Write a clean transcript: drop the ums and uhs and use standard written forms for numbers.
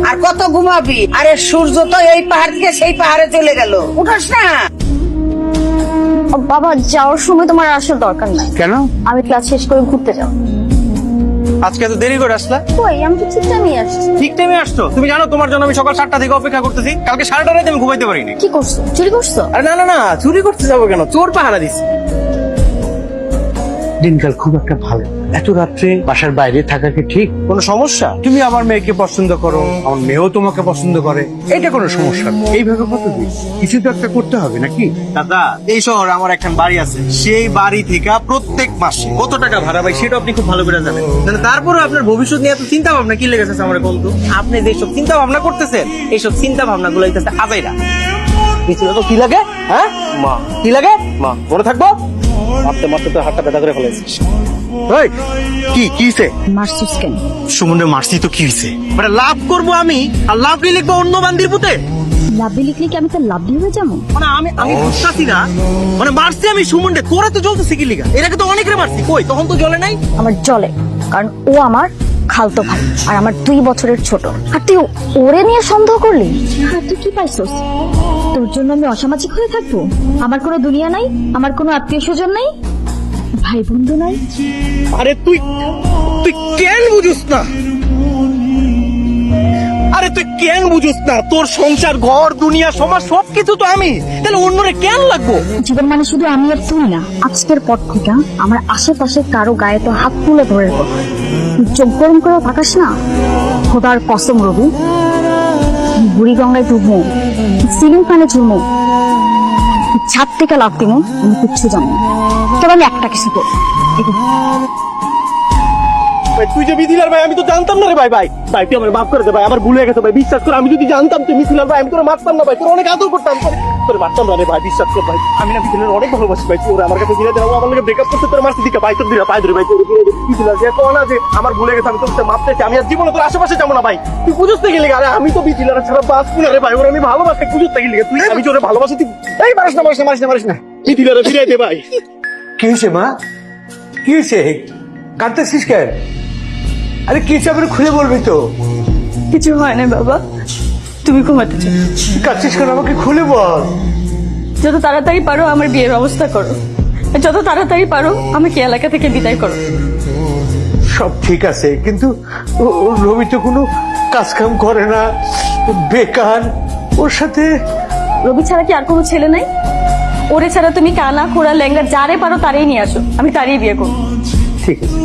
আর কত ঘুমাবি? আরে সূর্য তো এই পাহাড় থেকে সেই পাহাড়ে চলে গেল, উঠাস না। বাবা, যাওয়ার সময় তোমার আসার দরকার নাই। কেন? আমি ক্লাস শেষ করে ঘুরতে যাব। আজকে এত দেরি করে আসলা? কই, আমি তো ঠিক টাইমে আসছি। ঠিক টাইমে আসছো? তুমি জানো তোমার জন্য আমি সকাল 7টা থেকে অপেক্ষা করতেছি। কালকে 7:30 রাতে আমি ঘুমাইতে পারিনি। কি করছো? চুরি করছো? আরে না না না, চুরি করতে যাবো কেন? চোর পাহারা দিছি। দিনকাল খুব একটা ভালো। এত রাত্রে বাসার বাইরে থাকা কি ঠিক? কোনো সমস্যা? তুমি আমার মেয়েকে পছন্দ করো, আমার মেয়েও তোমাকে পছন্দ করে, এটা কোনো সমস্যা না। এইভাবে কতদিন? কিছু তো একটা করতে হবে নাকি? দাদা, এই শহরে আমার একখান বাড়ি আছে, সেই বাড়ি থেকে প্রত্যেক মাসে কত টাকা ভাড়া পাই সেটা আপনি খুব ভালো করে জানেন। তারপরে আপনার ভবিষ্যৎ নিয়ে এত চিন্তা ভাবনা কি লেগেছে আমার বন্ধু? আপনি যেসব চিন্তা ভাবনা করতেছেন, এইসব চিন্তা ভাবনা গুলো হইতেছে আজাইরা। পিছনে তো কি লাগে? হ্যাঁ মা, কি লাগে? মা মনে থাকবো? মারতে মারতে তো হাতটা ব্যথা করে ফেলেছিস। ওই কি কিছে? মারছিস কেন? সুমনে মারছি তো কি হইছে? মানে লাভ করব আমি, আর লাভ লিখবো অন্য বান্দির পুতে। লাভলি লিখলে কি আমি তো লাভলি হয়ে যাবো? মানে আমি বুঝতাছি না, মানে মারছি আমি সুমনরে, তোরা তো জ্বলতেছে কি লিগা? এর আগে তো অনেকরে মারছি, কই তখন তো জ্বলে নাই। আমার জলে, কারণ ও আমার খালতো ভাই আর আমার 2 বছরের ছোট। আর তুই ওরে নিয়ে সন্দেহ করলি? আর তুই কি পাইছস? তোর জন্য আমি অসামাজিক হয়ে থাকবো? আমার কোনো দুনিয়া নাই, আমার কোনো আত্মীয় স্বজন নাই, ভাই বন্ধু নাই। আরে তুই তুই কেন বুঝুস না? আরে তুই কেন বুঝুস না? তোর সংসার, ঘর, দুনিয়া, সমাজ সবকিছু তো আমি, তাহলে অন্যরে কেন লাগবো? জীবন মানে শুধু আমি আর তুই না। আজকের পর থেকে আমার আশেপাশে কারো গায়ে তো হাত তুলে ধরে রাখবো। তুই চোখ গরম করে থাকাস না। খোদার কসম রবি, বুড়ি গঙ্গায় ডুববো, সিলিং ফ্যানে ঝুলবো, ছাদ থেকে লাভ দিব, আমি কিচ্ছু জানি না। তবে আমি একটা কিছু করবো। ভাই তুই যে মিথিলার ভাই, আমি তো জানতাম না রে ভাই। ভাই ভাই তুই আমার মাফ করে দে ভাই, আমার ভুল হয়ে গেছে ভাই, বিশ্বাস কর। আমি যদি জানতাম তুই মিথিলার ভাই, আমি তোর মারতাম না ভাই, তোর অনেক আদর করতাম, তোর মারতাম না রে ভাই, বিশ্বাস কর ভাই। আমি না মিথিলার অনেক ভালোবাসি ভাই, তোর আমার কাছে ফিরে দেওয়া, আমার লগে ব্রেকআপ করতে তোর মারছি দিকে ভাই, তোর দিকে পাই ধরে ভাই, তোর মিথিলার যে কোনা যে আমার ভুলে গেছে, আমি তোর মাফ চাইছি। আমি আর জীবনে তোর আশেপাশে যাবো না ভাই। তুই বুঝতে থেকে লেগে, আরে আমি তো মিথিলার ছাড়া বাঁচবো না রে ভাই, ওর আমি ভালোবাসি, বুঝতে থেকে লেগে তুই, আমি তোরে ভালোবাসি, তুই এই মারিস না মারিস না মারিস না মারিস না, মিথিলারে ফিরাই দে ভাই। কি হয়েছে মা? কি হয়েছে? কাঁদতেছিস কেন? আরে কি হয়েছে আপনি খুলে বলবি তো? কিছু হয় না বাবা, তুমি ঘুমাতে চাও? কাঁদছিস কেন? আমাকে খুলে বল। যত তাড়াতাড়ি পারো আমার বিয়ের ব্যবস্থা করো, যত তাড়াতাড়ি পারো আমাকে এলাকা থেকে বিদায় করো। সব ঠিক আছে, কিন্তু রবি তো কোনো কাজ কাম করে না, বেকার। ওর সাথে রবি ছাড়া কি আর কোনো ছেলে নাই? ওরে ছাড়া তুমি কানা খোড়া ল্যাংড়া যারে পারো তারেই নিয়ে আসো, আমি তারই বিয়ে করবো। ঠিক আছে।